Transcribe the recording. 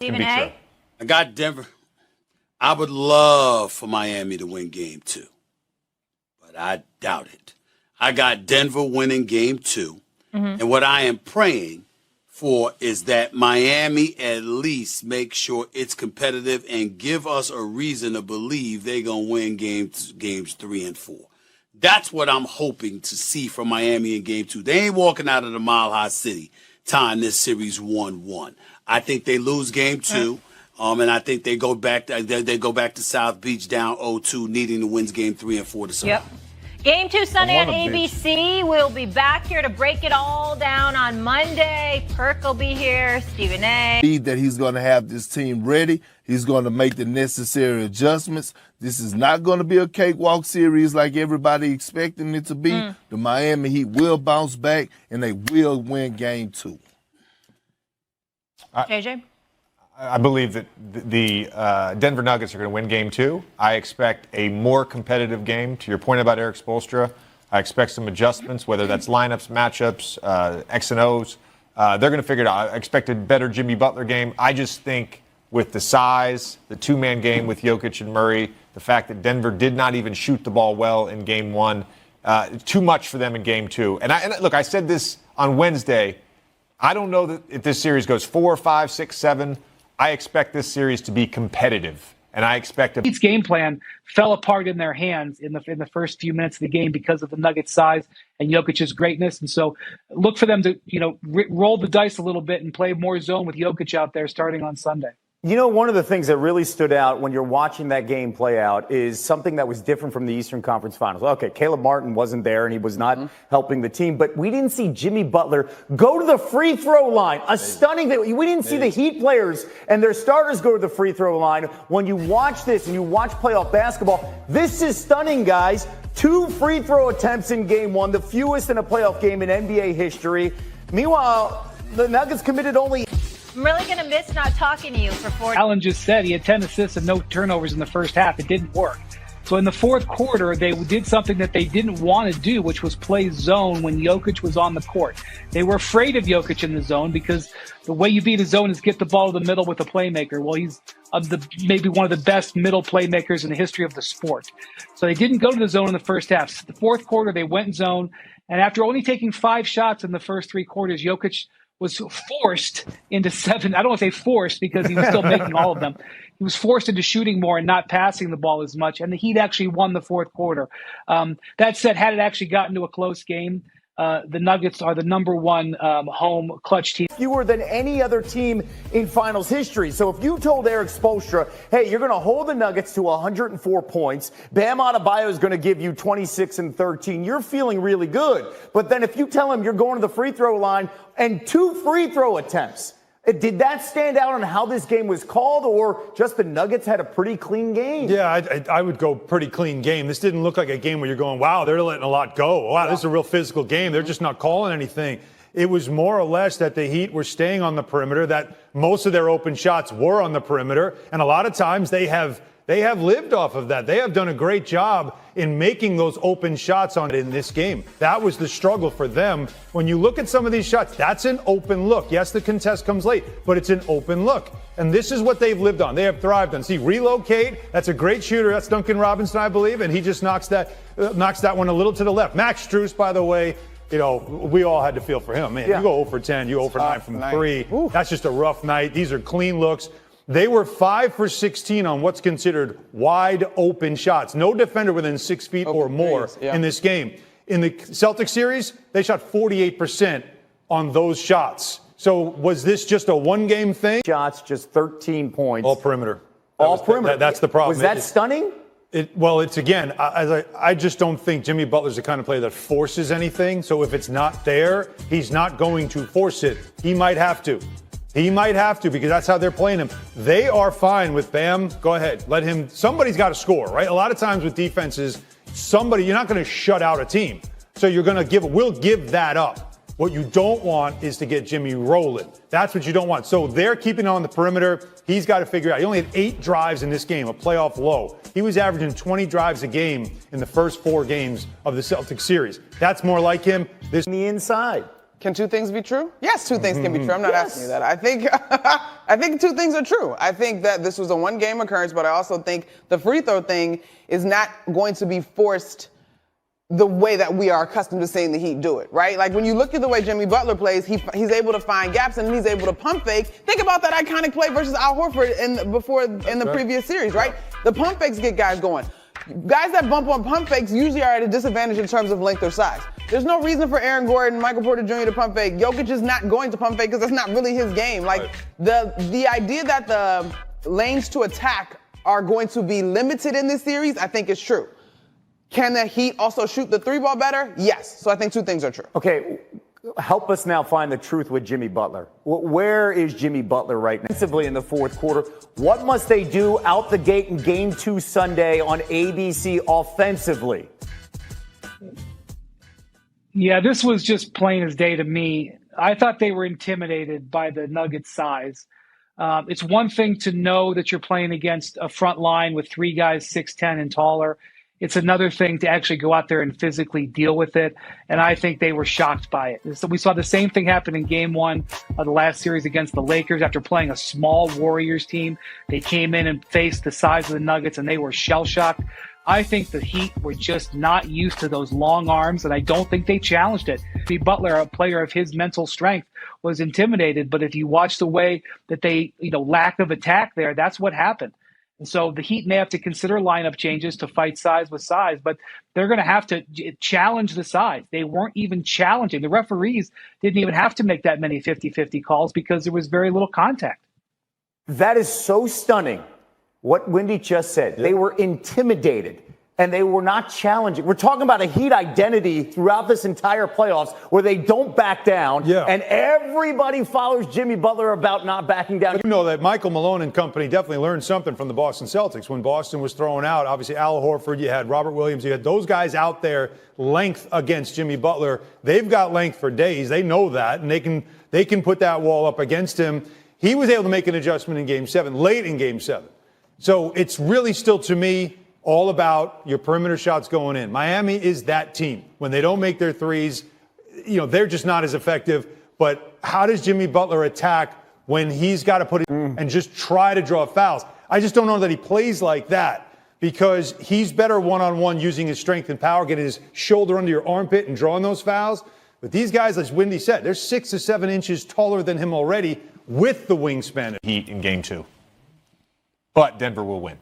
Stephen A. I got Denver. I would love for Miami to win game 2, but I doubt it. I got Denver winning game 2. And what I am praying for is that Miami at least make sure it's competitive and give us a reason to believe they're going to win games 3 and 4. That's what I'm hoping to see from Miami in game 2. They ain't walking out of the Mile High City tying this series 1-1. I think they lose game 2. And I think they go back to South Beach down 0-2, needing to win game 3 and 4 to survive. Yep. Game 2 Sunday on ABC. We'll be back here to break it all down on Monday. Perk will be here. Stephen A. That he's going to have this team ready. He's going to make the necessary adjustments. This is not going to be a cakewalk series like everybody expecting it to be. The Miami Heat will bounce back, and they will win game 2. JJ? I believe that the Denver Nuggets are going to win game 2. I expect a more competitive game. To your point about Eric Spoelstra, I expect some adjustments, whether that's lineups, matchups, X and O's. They're going to figure it out. I expect a better Jimmy Butler game. I just think with the size, the two-man game with Jokic and Murray, the fact that Denver did not even shoot the ball well in game 1, too much for them in game 2. And look, I said this on Wednesday. I don't know that if this series goes 4, 5, 6, 7. I expect this series to be competitive, and I expect Heat's game plan fell apart in their hands in the first few minutes of the game because of the Nuggets' size and Jokic's greatness. And so, look for them to roll the dice a little bit and play more zone with Jokic out there starting on Sunday. You know, one of the things that really stood out when you're watching that game play out is something that was different from the Eastern Conference Finals. Okay, Caleb Martin wasn't there, and he was not helping the team, but we didn't see Jimmy Butler go to the free throw line. A stunning thing. We didn't see the Heat players and their starters go to the free throw line. When you watch this and you watch playoff basketball, this is stunning, guys. 2 free throw attempts in game 1, the fewest in a playoff game in NBA history. Meanwhile, the Nuggets committed only... I'm really going to miss not talking to you for 4 Allen just said he had 10 assists and no turnovers in the first half. It didn't work. So in the fourth quarter, they did something that they didn't want to do, which was play zone when Jokic was on the court. They were afraid of Jokic in the zone because the way you beat a zone is get the ball to the middle with a playmaker. Well, he's maybe one of the best middle playmakers in the history of the sport. So they didn't go to the zone in the first half. The fourth quarter, they went zone. And after only taking 5 shots in the first 3 quarters, Jokic was forced into 7. I don't want to say forced because he was still making all of them. He was forced into shooting more and not passing the ball as much. And the Heat actually won the fourth quarter. That said, had it actually gotten to a close game, the Nuggets are the number 1 home clutch team. Fewer than any other team in finals history. So if you told Eric Spoelstra, hey, you're going to hold the Nuggets to 104 points, Bam Adebayo is going to give you 26 and 13, you're feeling really good. But then if you tell him you're going to the free throw line and 2 free throw attempts, did that stand out on how this game was called, or just the Nuggets had a pretty clean game? Yeah, I would go pretty clean game. This didn't look like a game where you're going, wow, they're letting a lot go. Wow, this is a real physical game. They're just not calling anything. It was more or less that the Heat were staying on the perimeter, that most of their open shots were on the perimeter, and a lot of times they have lived off of that. They have done a great job in making those open shots in this game. That was the struggle for them. When you look at some of these shots, that's an open look. Yes, the contest comes late, but it's an open look. And this is what they've lived on. They have thrived on. See, relocate, that's a great shooter. That's Duncan Robinson, I believe, and he just knocks that one a little to the left. Max Strus, by the way, we all had to feel for him. Man, you go 0 for 10, you 0 for 9 from 3. That's just a rough night. These are clean looks. They were 5 for 16 on what's considered wide open shots. No defender within 6 feet or more in this game. In the Celtics series, they shot 48% on those shots. So was this just a one-game thing? Shots, just 13 points. All perimeter. Perimeter. That's the problem. Was that stunning? It's again, I just don't think Jimmy Butler's the kind of player that forces anything. So if it's not there, he's not going to force it. He might have to. Because that's how they're playing him. They are fine with Bam. Go ahead. Let him. Somebody's got to score, right? A lot of times with defenses, you're not going to shut out a team. So we'll give that up. What you don't want is to get Jimmy rolling. That's what you don't want. So they're keeping on the perimeter. He's got to figure out. He only had 8 drives in this game, a playoff low. He was averaging 20 drives a game in the first 4 games of the Celtics series. That's more like him. The inside. Can two things be true? Yes, two things can be true. I'm not asking you that. I think two things are true. I think that this was a one-game occurrence, but I also think the free throw thing is not going to be forced the way that we are accustomed to seeing the Heat do it, right? Like when you look at the way Jimmy Butler plays, he's able to find gaps and he's able to pump fake. Think about that iconic play versus Al Horford in the previous series, right? The pump fakes get guys going. Guys that bump on pump fakes usually are at a disadvantage in terms of length or size. There's no reason for Aaron Gordon, Michael Porter Jr. to pump fake. Jokic is not going to pump fake because that's not really his game. Like the idea that the lanes to attack are going to be limited in this series, I think is true. Can the Heat also shoot the three ball better? Yes. So I think two things are true. Okay, help us now find the truth with Jimmy Butler. Where is Jimmy Butler right now? Defensively in the fourth quarter, what must they do out the gate in Game 2 Sunday on ABC offensively? Yeah, this was just plain as day to me. I thought they were intimidated by the Nuggets' size. It's one thing to know that you're playing against a front line with three guys 6'10" and taller. It's another thing to actually go out there and physically deal with it. And I think they were shocked by it. So we saw the same thing happen in Game 1 of the last series against the Lakers. After playing a small Warriors team, they came in and faced the size of the Nuggets, and they were shell-shocked. I think the Heat were just not used to those long arms, and I don't think they challenged it. Butler, a player of his mental strength, was intimidated. But if you watch the way that they, lack of attack there, that's what happened. And so the Heat may have to consider lineup changes to fight size with size, but they're going to have to challenge the size. They weren't even challenging. The referees didn't even have to make that many 50-50 calls because there was very little contact. That is so stunning, what Wendy just said. They were intimidated, and they were not challenging. We're talking about a Heat identity throughout this entire playoffs where they don't back down, and everybody follows Jimmy Butler about not backing down. You know that Michael Malone and company definitely learned something from the Boston Celtics. When Boston was throwing out, obviously, Al Horford, you had Robert Williams, you had those guys out there, length against Jimmy Butler. They've got length for days. They know that, and they can put that wall up against him. He was able to make an adjustment in Game 7, late in Game 7. So it's really still, to me, all about your perimeter shots going in. Miami is that team. When they don't make their threes, they're just not as effective. But how does Jimmy Butler attack when he's got to put it and just try to draw fouls? I just don't know that he plays like that because he's better one-on-one using his strength and power, getting his shoulder under your armpit and drawing those fouls. But these guys, as Wendy said, they're 6 to 7 inches taller than him already with the wingspan. Heat in Game 2. But Denver will win.